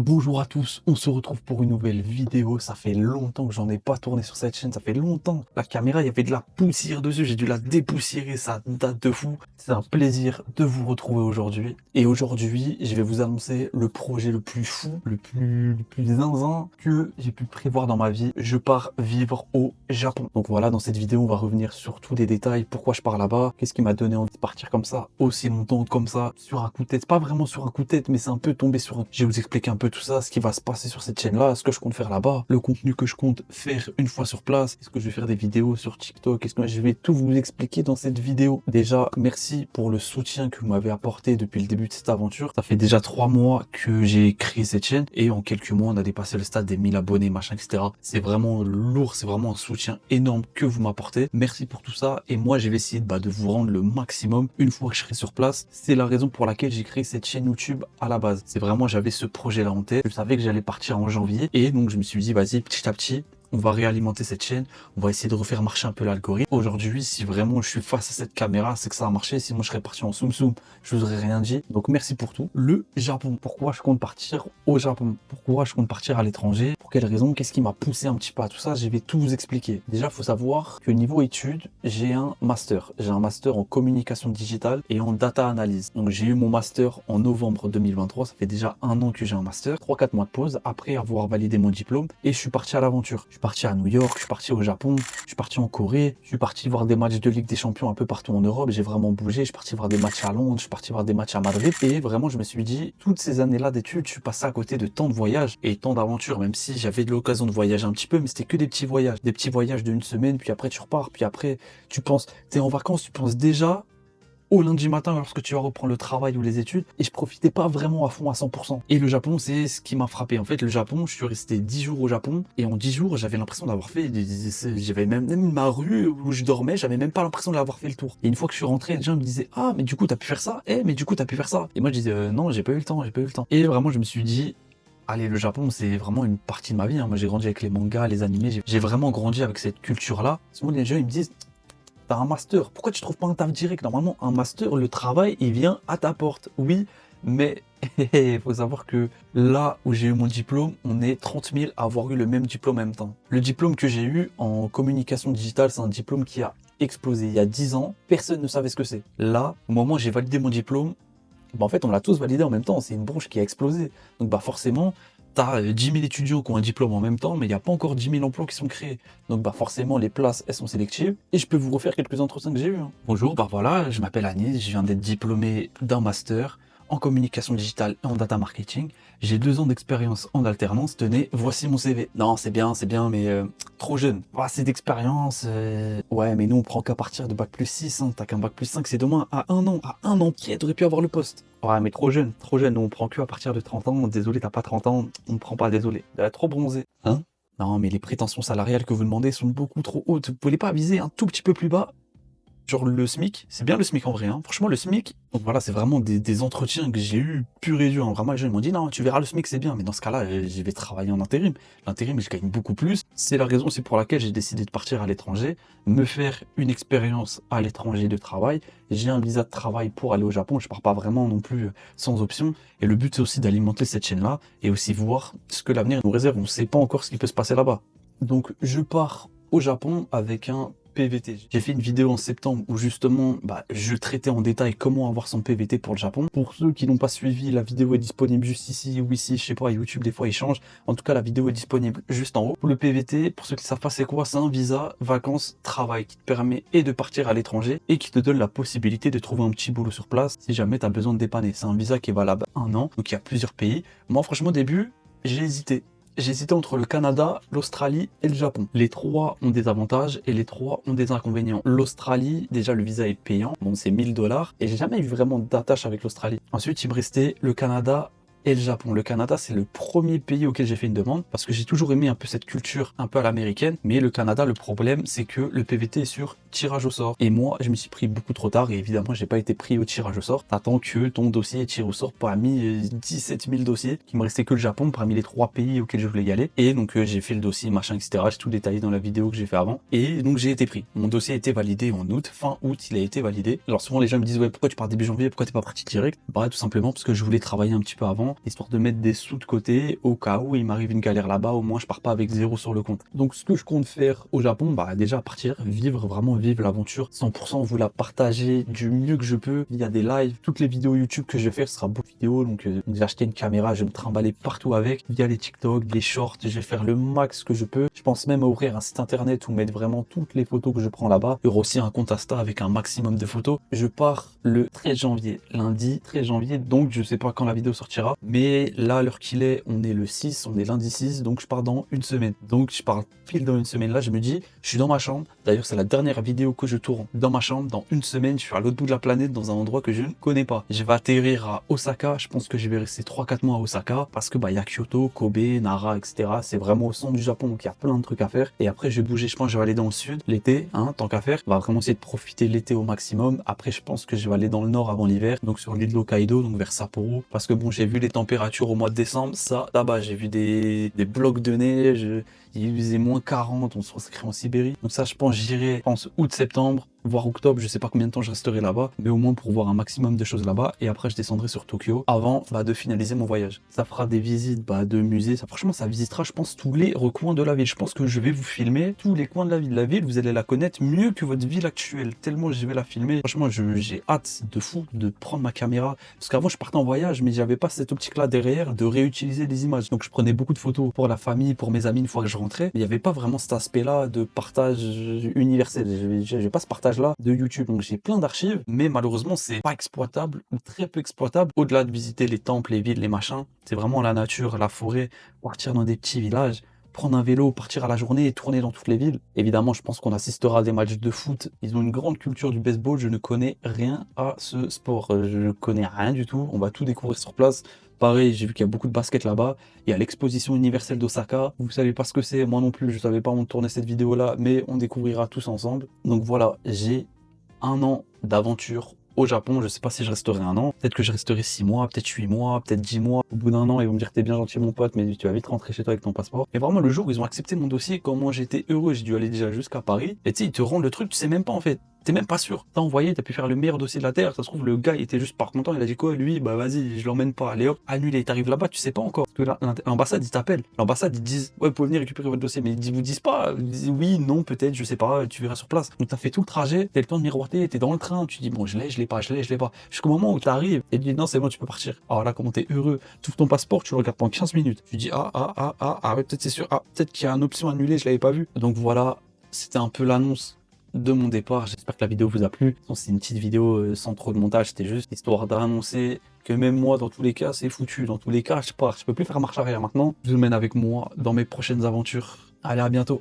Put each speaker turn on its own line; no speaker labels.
Bonjour à tous, on se retrouve pour une nouvelle vidéo. Ça fait longtemps que j'en ai pas tourné sur cette chaîne, ça fait longtemps. La caméra, il y avait de la poussière dessus, j'ai dû la dépoussiérer, ça date de fou. C'est un plaisir de vous retrouver aujourd'hui. Et aujourd'hui, je vais vous annoncer le projet le plus fou, le plus zinzin que j'ai pu prévoir dans ma vie. Je pars vivre au Japon. Donc voilà, dans cette vidéo, on va revenir sur tous les détails, pourquoi je pars là-bas, qu'est-ce qui m'a donné envie de partir comme ça, aussi longtemps comme ça, sur un coup de tête. Pas vraiment sur un coup de tête, mais c'est un peu tombé sur... Je vais vous expliquer un peu tout ça, ce qui va se passer sur cette chaîne-là, ce que je compte faire là-bas, le contenu que je compte faire une fois sur place, est-ce que je vais faire des vidéos sur TikTok, est-ce que je vais tout vous expliquer dans cette vidéo. Déjà, merci pour le soutien que vous m'avez apporté depuis le début de cette aventure. Ça fait déjà 3 mois que j'ai créé cette chaîne et en quelques mois, on a dépassé le stade des 1000 abonnés, machin, etc. C'est vraiment lourd, c'est vraiment un soutien énorme que vous m'apportez. Merci pour tout ça et moi, je vais essayer de vous rendre le maximum une fois que je serai sur place. C'est la raison pour laquelle j'ai créé cette chaîne YouTube à la base. C'est vraiment, j'avais ce projet-là en tête. Je savais que j'allais partir en janvier et donc je me suis dit, vas-y, petit à petit, on va réalimenter cette chaîne, on va essayer de refaire marcher un peu l'algorithme. Aujourd'hui, si vraiment je suis face à cette caméra, c'est que ça a marché. Sinon, je serais parti en soum soum. Je vous aurais rien dit. Donc, merci pour tout. Le Japon. Pourquoi je compte partir au Japon? Pourquoi je compte partir à l'étranger? Pour quelles raisons? Qu'est-ce qui m'a poussé un petit peu à tout ça? Je vais tout vous expliquer. Déjà, il faut savoir que niveau études, j'ai un master. J'ai un master en communication digitale et en data analyse. Donc, j'ai eu mon master en novembre 2023. Ça fait déjà 1 an que j'ai un master. 3-4 mois de pause après avoir validé mon diplôme et je suis parti à l'aventure. Je suis parti à New York, je suis parti au Japon, je suis parti en Corée, je suis parti voir des matchs de Ligue des Champions un peu partout en Europe, j'ai vraiment bougé, je suis parti voir des matchs à Londres, je suis parti voir des matchs à Madrid et vraiment je me suis dit, toutes ces années-là d'études, je suis passé à côté de tant de voyages et tant d'aventures, même si j'avais de l'occasion de voyager un petit peu, mais c'était que des petits voyages d'une semaine, puis après tu repars, puis après tu penses, t'es en vacances, tu penses déjà au lundi matin lorsque tu vas reprendre le travail ou les études et je profitais pas vraiment à fond à 100%. Et le Japon, c'est ce qui m'a frappé. En fait, le Japon, je suis resté 10 jours au Japon et en 10 jours, j'avais l'impression d'avoir fait, j'avais même ma rue où je dormais, j'avais même pas l'impression d'avoir fait le tour. Et une fois que je suis rentré, les gens me disaient, ah, mais du coup, t'as pu faire ça? Mais du coup, t'as pu faire ça? Et moi, je disais, non, j'ai pas eu le temps, j'ai pas eu le temps. Et vraiment, je me suis dit, allez, le Japon, c'est vraiment une partie de ma vie, hein. Moi, j'ai grandi avec les mangas, les animés, j'ai vraiment grandi avec cette culture-là. Souvent, les gens, ils me disent, t'as un master, pourquoi tu trouves pas un taf direct? Normalement, un master, le travail, il vient à ta porte. Oui, mais il faut savoir que là où j'ai eu mon diplôme, on est 30 000 à avoir eu le même diplôme en même temps. Le diplôme que j'ai eu en communication digitale, c'est un diplôme qui a explosé. Il y a 10 ans, personne ne savait ce que c'est. Là, au moment où j'ai validé mon diplôme, en fait, on l'a tous validé en même temps. C'est une branche qui a explosé. Donc, forcément, t'as 10 000 étudiants qui ont un diplôme en même temps, mais il n'y a pas encore 10 000 emplois qui sont créés. Donc, forcément, les places, elles sont sélectives. Et je peux vous refaire quelques entretiens que j'ai eus, hein. Bonjour, voilà, je m'appelle Anis, je viens d'être diplômé d'un master en communication digitale et en data marketing. J'ai 2 ans d'expérience en alternance. Tenez, voici mon CV. Non, c'est bien, mais trop jeune. Pas assez d'expérience. Ouais, mais nous, on prend qu'à partir de bac plus 6. Hein. T'as qu'un bac plus 5, c'est demain. À 1 an, qui aurait pu avoir le poste? Ouais, mais trop jeune. Nous, on prend que à partir de 30 ans. Désolé, t'as pas 30 ans. On ne prend pas, désolé. Trop bronzé. Hein? Non, mais les prétentions salariales que vous demandez sont beaucoup trop hautes. Vous pouvez pas viser un tout petit peu plus bas? Genre le SMIC, c'est bien le SMIC en vrai, hein. Franchement le SMIC, donc voilà, c'est vraiment des entretiens que j'ai eu pur et dur, hein. Vraiment les gens ils m'ont dit non, tu verras le SMIC c'est bien, mais dans ce cas-là, je vais travailler en intérim. L'intérim, je gagne beaucoup plus. C'est la raison aussi pour laquelle j'ai décidé de partir à l'étranger, me faire une expérience à l'étranger de travail. J'ai un visa de travail pour aller au Japon, je pars pas vraiment non plus sans option. Et le but c'est aussi d'alimenter cette chaîne-là et aussi voir ce que l'avenir nous réserve. On sait pas encore ce qui peut se passer là-bas. Donc je pars au Japon avec un PVT. J'ai fait une vidéo en septembre où justement je traitais en détail comment avoir son PVT pour le Japon. Pour ceux qui n'ont pas suivi, la vidéo est disponible juste ici ou ici, je sais pas, YouTube des fois il change. En tout cas la vidéo est disponible juste en haut. Pour le PVT, pour ceux qui ne savent pas c'est quoi, c'est un visa vacances travail qui te permet et de partir à l'étranger et qui te donne la possibilité de trouver un petit boulot sur place si jamais tu as besoin de dépanner. C'est un visa qui est valable 1 an, donc il y a plusieurs pays. Moi franchement au début, j'ai hésité. J'hésitais entre le Canada, l'Australie et le Japon. Les 3 ont des avantages et les 3 ont des inconvénients. L'Australie, déjà le visa est payant, donc c'est 1 000 $. Et j'ai jamais eu vraiment d'attache avec l'Australie. Ensuite, il me restait le Canada et le Japon. Le Canada, c'est le premier pays auquel j'ai fait une demande parce que j'ai toujours aimé un peu cette culture un peu à l'américaine. Mais le Canada, le problème, c'est que le PVT est sur tirage au sort. Et moi, je me suis pris beaucoup trop tard et évidemment, j'ai pas été pris au tirage au sort. T'attends que ton dossier est tiré au sort parmi 17 000 dossiers. Il me restait que le Japon parmi les 3 pays auxquels je voulais y aller. Et donc, j'ai fait le dossier, machin, etc. J'ai tout détaillé dans la vidéo que j'ai fait avant. Et donc, j'ai été pris. Mon dossier a été validé en août. Fin août, il a été validé. Alors, souvent, les gens me disent, ouais, pourquoi tu pars début janvier? Pourquoi t'es pas parti direct? Tout simplement parce que je voulais travailler un petit peu avant. l'argent, histoire de mettre des sous de côté au cas où il m'arrive une galère là-bas, au moins je pars pas avec zéro sur le compte. Donc ce que je compte faire au Japon, bah déjà partir, vivre, vraiment vivre l'aventure 100%, vous la partager du mieux que je peux via des lives. Toutes les vidéos YouTube que je vais faire, ce sera beaucoup de vidéos, donc j'ai acheté une caméra, je vais me trimballer partout avec, via les TikTok, les shorts, je vais faire le max que je peux. Je pense même à ouvrir un site internet où mettre vraiment toutes les photos que je prends là-bas. Il y aura aussi un compte Insta avec un maximum de photos. Je pars le 13 janvier, lundi 13 janvier, donc je sais pas quand la vidéo sortira, mais là à l'heure qu'il est, on est le 6, on est lundi 6, donc je pars dans une semaine. Donc je pars pile dans une semaine là, je me dis, je suis dans ma chambre, d'ailleurs c'est la dernière vidéo que je tourne dans ma chambre, dans une semaine, je suis à l'autre bout de la planète dans un endroit que je ne connais pas. Je vais atterrir à Osaka, je pense que je vais rester 3-4 mois à Osaka, parce que bah il y a Kyoto, Kobe, Nara, etc. C'est vraiment au centre du Japon, donc il y a plein de trucs à faire. Et après je vais bouger, je pense que je vais aller dans le sud, l'été, hein, tant qu'à faire. On va vraiment essayer de profiter de l'été au maximum. Après je pense que je vais aller dans le nord avant l'hiver, donc sur l'île d'Hokkaido, donc vers Sapporo, parce que bon j'ai vu les températures au mois de décembre, ça là-bas j'ai vu des blocs de neige, il faisait moins 40, on se rescrit en Sibérie. Donc ça je pense j'irai, je pense août-septembre, voire octobre, je sais pas combien de temps je resterai là-bas, mais au moins pour voir un maximum de choses là-bas, et après je descendrai sur Tokyo avant de finaliser mon voyage. Ça fera des visites de musées, ça franchement ça visitera je pense tous les recoins de la ville. Je pense que je vais vous filmer tous les coins de la ville. La ville, vous allez la connaître mieux que votre ville actuelle, tellement je vais la filmer. Franchement j'ai hâte de fou de prendre ma caméra, parce qu'avant je partais en voyage, mais j'avais pas cette optique là derrière de réutiliser les images. Donc je prenais beaucoup de photos pour la famille, pour mes amis une fois que je rentrais, mais il n'y avait pas vraiment cet aspect là de partage universel. J'ai pas ce partage là de YouTube, donc j'ai plein d'archives, mais malheureusement c'est pas exploitable ou très peu exploitable. Au-delà de visiter les temples, les villes, les machins, c'est vraiment la nature, la forêt, partir dans des petits villages, prendre un vélo, partir à la journée et tourner dans toutes les villes. Évidemment, je pense qu'on assistera à des matchs de foot. Ils ont une grande culture du baseball. Je ne connais rien à ce sport. Je connais rien du tout. On va tout découvrir sur place. Pareil, j'ai vu qu'il y a beaucoup de basket là-bas. Il y a l'exposition universelle d'Osaka. Vous savez pas ce que c'est, moi non plus. Je savais pas avant de tourner cette vidéo-là, mais on découvrira tous ensemble. Donc voilà, j'ai un an d'aventure au Japon. Je sais pas si je resterai un an. Peut-être que je resterai 6 mois, peut-être 8 mois, peut-être 10 mois. Au bout d'un an, ils vont me dire t'es bien gentil mon pote, mais tu vas vite rentrer chez toi avec ton passeport. Et vraiment, le jour où ils ont accepté mon dossier, comment j'étais heureux. J'ai dû aller déjà jusqu'à Paris. Et tu sais, ils te rendent le truc, tu sais même pas en fait. T'es même pas sûr. T'as envoyé, t'as pu faire le meilleur dossier de la Terre. Ça se trouve, le gars, il était juste pas content. Il a dit quoi, lui? Bah, vas-y, je l'emmène pas. Allez hop, annulé. T'arrives là-bas, tu sais pas encore. Parce que l'ambassade, ils t'appellent. L'ambassade, ils disent, ouais, vous pouvez venir récupérer votre dossier. Mais ils vous disent pas. Ils disent oui, non, peut-être, je sais pas, tu verras sur place. Donc, t'as fait tout le trajet. T'as le temps de miroiter. T'es dans le train. Tu dis, bon, je l'ai pas, je l'ai pas. Jusqu'au moment où t'arrives et tu dis, non, c'est bon, tu peux partir. Alors là, comment t'es heureux. Tu ouvres ton passeport, tu le regardes pendant 15 minutes. Tu dis, ouais, peut-être c'est sûr. Ah, peut-être qu'il y a une option annulée, je l'avais pas vu. Donc voilà, c'était un peu l'annonce de mon départ. J'espère que la vidéo vous a plu. C'est une petite vidéo sans trop de montage, c'était juste histoire d'annoncer que même moi, dans tous les cas, c'est foutu. Dans tous les cas, je pars, je peux plus faire marche arrière maintenant. Je vous mène avec moi dans mes prochaines aventures. Allez, à bientôt.